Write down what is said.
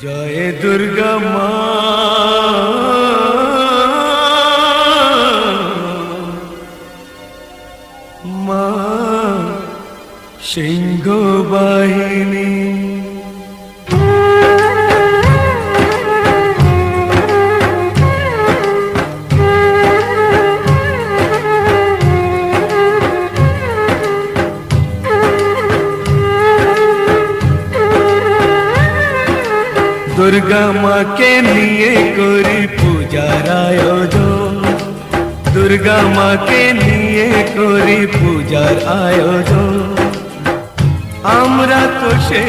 জয় দুর্গা মা, মা সিংহ বাহিনী। দুর্গা মাকে নিয়ে করি পূজার আয়োজন, দুর্গা মাকে নিয়ে করি পূজার আয়োজন। আমরা তো সে